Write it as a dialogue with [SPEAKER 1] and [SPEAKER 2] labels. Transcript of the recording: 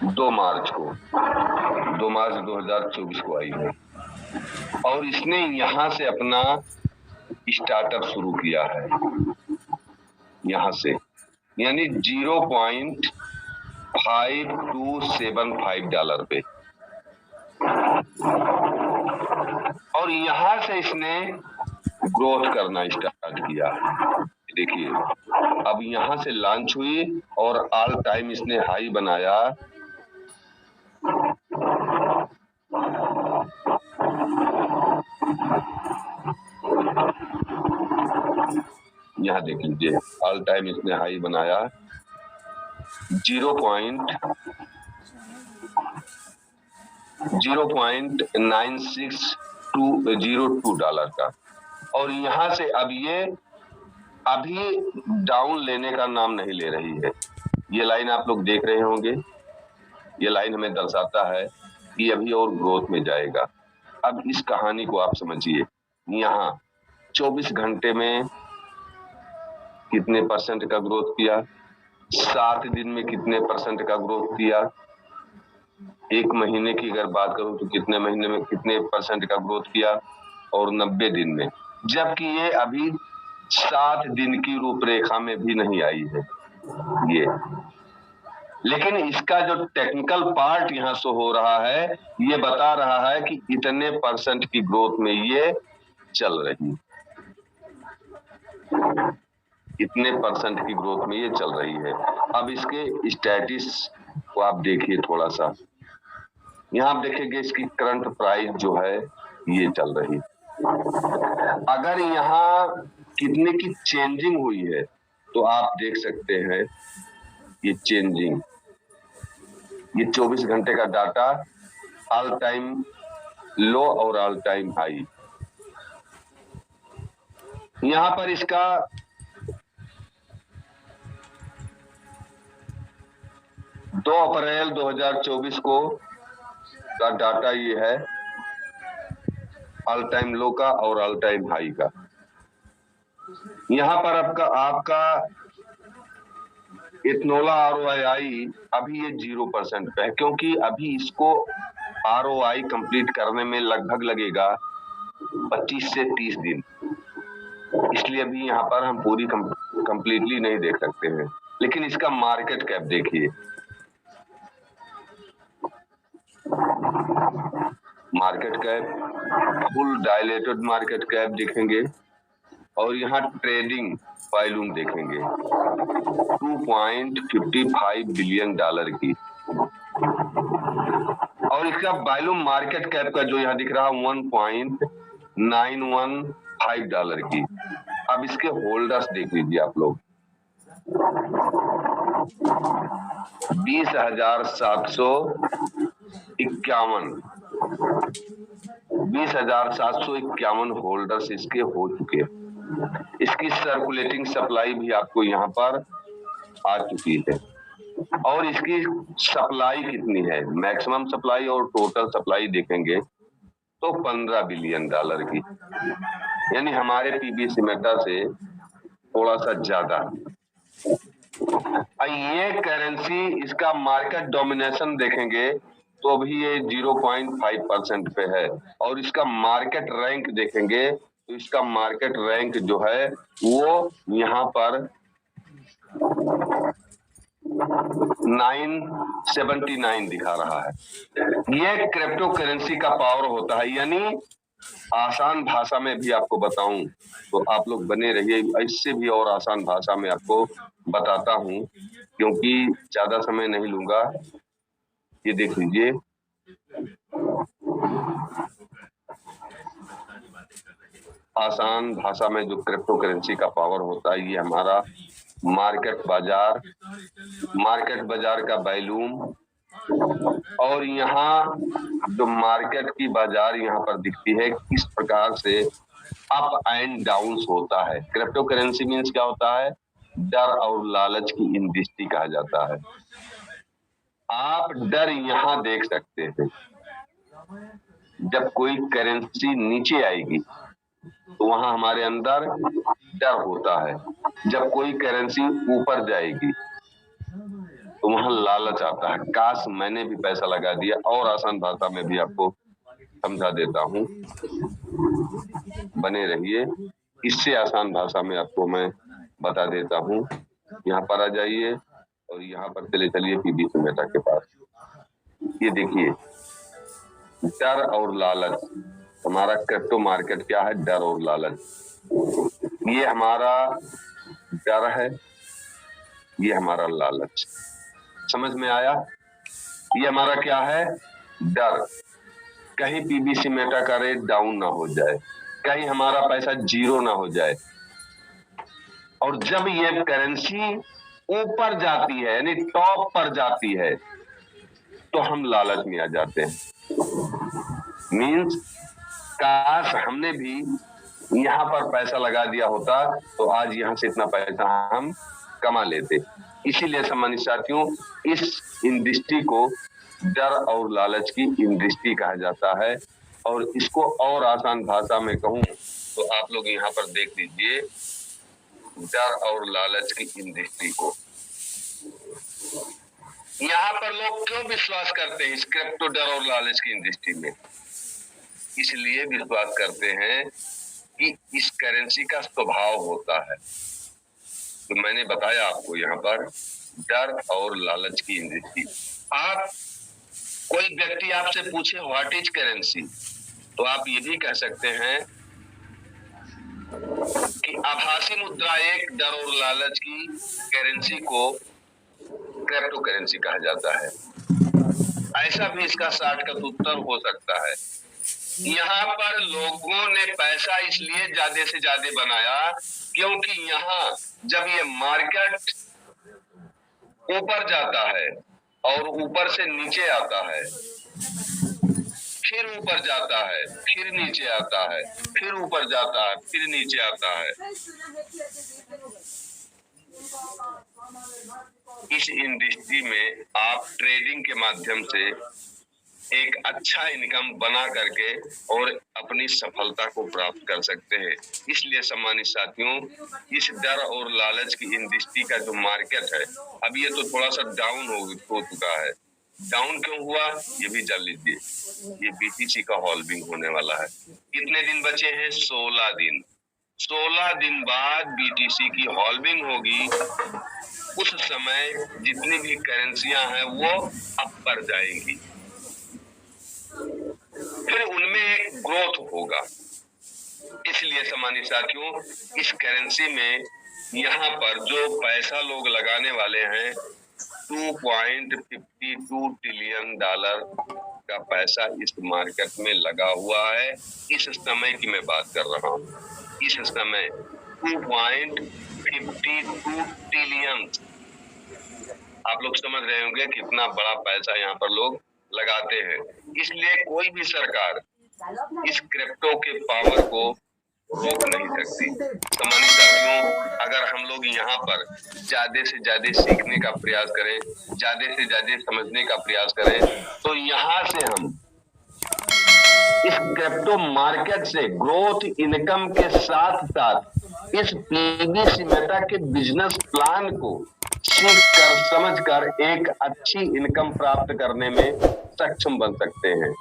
[SPEAKER 1] 2 मार्च को, 2 मार्च 2024 को आई है और इसने यहां से अपना स्टार्टअप शुरू किया है, यहां से, यानी $0.5275 पे, और यहां से इसने ग्रोथ करना स्टार्ट किया। देखिए अब यहां से लॉन्च हुई और ऑल टाइम इसने हाई बनाया। यहां देख लीजिए ऑल टाइम इसने हाई बनाया $0.96202 का, और यहां से अब ये अभी डाउन लेने का नाम नहीं ले रही है। ये लाइन आप लोग देख रहे होंगे, ये लाइन हमें दर्शाता है कि अभी और ग्रोथ में जाएगा। अब इस कहानी को आप समझिए, यहाँ 24 घंटे में कितने % का ग्रोथ किया, 7 दिन में कितने % का ग्रोथ किया, 1 महीने की अगर बात करूं तो कितने महीने में कितने % का ग्रोथ किया, और 90 दिन में, जबकि ये अभी 7 दिन की रूपरेखा में भी नहीं आई है ये। लेकिन इसका जो टेक्निकल पार्ट यहाँ शो हो रहा है, ये बता रहा है कि इतने % की ग्रोथ में ये चल रही, इतने % की ग्रोथ में ये चल रही है। अब इसके स्टैटिस को आप देखिए थोड़ा सा, यहाँ आप देखेंगे इसकी करंट प्राइस जो है ये चल रही। अगर यहाँ कितने की चेंजिंग हुई है तो आप देख सकते हैं ये चेंजिंग, ये 24 घंटे का डाटा, ऑल टाइम लो और ऑल टाइम हाई। यहां पर इसका दो अप्रैल 2024 को का डाटा ये है, ऑल टाइम लो का और ऑल टाइम हाई का। यहां पर आपका इथनोला ROI अभी ये 0% पे है, क्योंकि अभी इसको ROI कंप्लीट करने में लगभग लगेगा 25 से 30 दिन, इसलिए अभी यहाँ पर हम पूरी कंप्लीटली नहीं देख सकते हैं। लेकिन इसका मार्केट कैप देखिए, market cap full dilated market cap देखेंगे, और यहाँ ट्रेडिंग वॉल्यूम देखेंगे $2.55 बिलियन की, और इसका वॉल्यूम मार्केट कैप का जो यहाँ दिख रहा है $1.915 की। अब इसके होल्डर्स देख लीजिए आप लोग, 20,751 होल्डर्स इसके हो चुके हैं। इसकी सर्कुलेटिंग सप्लाई भी आपको यहाँ पर आ चुकी है, और इसकी सप्लाई कितनी है, मैक्सिमम सप्लाई और टोटल सप्लाई देखेंगे तो $15 बिलियन की, यानी हमारे PBC मेटा से थोड़ा सा ज्यादा। ये करेंसी, इसका मार्केट डोमिनेशन देखेंगे तो अभी ये 0.5% पे है, और इसका मार्केट रैंक देखेंगे तो इसका मार्केट रैंक जो है वो यहाँ पर 979 दिखा रहा है। ये क्रिप्टो करेंसी का पावर होता है, यानी आसान भाषा में भी आपको बताऊं तो आप लोग बने रहिए, इससे भी और आसान भाषा में आपको बताता हूं, क्योंकि ज्यादा समय नहीं लूंगा। ये देख लीजिए, आसान भाषा में जो क्रिप्टो करेंसी का पावर होता है, ये हमारा मार्केट बाजार का वॉल्यूम, और यहाँ जो मार्केट की बाजार यहाँ पर दिखती है किस प्रकार से अप एंड डाउन्स होता है। क्रिप्टो करेंसी मीन्स क्या होता है, डर और लालच की इंडस्ट्री कहा जाता है। आप डर यहाँ देख सकते हैं, जब कोई करेंसी नीचे आएगी तो वहां हमारे अंदर डर होता है, जब कोई करेंसी ऊपर जाएगी तो वहां लालच आता है, काश मैंने भी पैसा लगा दिया। और आसान भाषा में भी आपको समझा देता हूँ, बने रहिए। इससे आसान भाषा में आपको मैं बता देता हूँ। यहाँ पर आ जाइए और यहाँ पर चले चलिए पीबीसी मेटा के पास। ये देखिए, डर और लालच, हमारा क्रिप्टो मार्केट क्या है? डर और लालच। ये हमारा डर है, ये हमारा लालच। समझ में आया? ये हमारा क्या है? डर, कहीं पीबीसी मेटा का रेट डाउन ना हो जाए, कहीं हमारा पैसा जीरो ना हो जाए। और जब ये करेंसी ऊपर जाती है, यानी टॉप पर जाती है, तो हम लालच में आ जाते हैं। मीन्स काश हमने भी यहाँ पर पैसा लगा दिया होता तो आज यहाँ से इतना पैसा हम कमा लेते। इसीलिए सम्मानित साथियों, इस इंडस्ट्री को डर और लालच की इंडस्ट्री कहा जाता है। और इसको और आसान भाषा में कहूं तो आप लोग यहाँ पर देख लीजिए, डर और लालच की इंडस्ट्री को। यहाँ पर लोग क्यों विश्वास करते हैं इस क्रिप्टो डर और लालच की इंडस्ट्री में? इसलिए विश्वास करते हैं कि इस करेंसी का स्वभाव होता है। तो मैंने बताया आपको यहाँ पर डर और लालच की इंडस्ट्री। आप कोई व्यक्ति आपसे पूछे व्हाट इज करेंसी, तो आप ये भी कह सकते हैं कि आभासी मुद्रा एक डर और लालच की करेंसी को क्रिप्टो करेंसी कहा जाता है। ऐसा भी इसका शॉर्टकट उत्तर हो सकता है। यहाँ पर लोगों ने पैसा इसलिए ज्यादा से ज्यादा बनाया क्योंकि यहाँ जब ये मार्केट ऊपर जाता है और ऊपर से नीचे आता है, फिर ऊपर जाता है, फिर नीचे आता है, फिर ऊपर जाता है, फिर नीचे आता है, इस इंडस्ट्री में आप ट्रेडिंग के माध्यम से एक अच्छा इनकम बना करके और अपनी सफलता को प्राप्त कर सकते हैं। इसलिए सम्मानित साथियों, इस डर और लालच की इंडस्ट्री का जो मार्केट है, अब ये तो थोड़ा सा डाउन हो चुका है। डाउन क्यों हुआ ये भी जान लीजिए। ये बीटीसी का हॉल्विंग होने वाला है। कितने दिन बचे हैं? 16 दिन। 16 दिन बाद बीटीसी की हॉल्विंग होगी। उस समय जितनी भी करेंसियां हैं वो अप पर जाएंगी, फिर उनमें एक ग्रोथ होगा। इसलिए सम्मानित साथियों, इस करेंसी में यहाँ पर जो पैसा लोग लगाने वाले हैं, $2.52 ट्रिलियन का पैसा इस मार्केट में लगा हुआ है। इस समय की मैं बात कर रहा हूँ, इस समय 2.52 ट्रिलियन। आप लोग समझ रहे होंगे कितना बड़ा पैसा यहाँ पर लोग लगाते हैं। इसलिए कोई भी सरकार इस क्रिप्टो के पावर को रोक नहीं सकती। सम्मानित साथियों, अगर हम लोग यहाँ पर ज्यादा से ज्यादा सीखने का प्रयास करें, ज्यादा से ज्यादा समझने का प्रयास करें, तो यहाँ से हम इस क्रिप्टो मार्केट से ग्रोथ इनकम के साथ साथ इस पीबीसी मेटा के बिजनेस प्लान को सीख कर समझ कर एक अच्छी इनकम प्राप्त करने में सक्षम बन सकते हैं।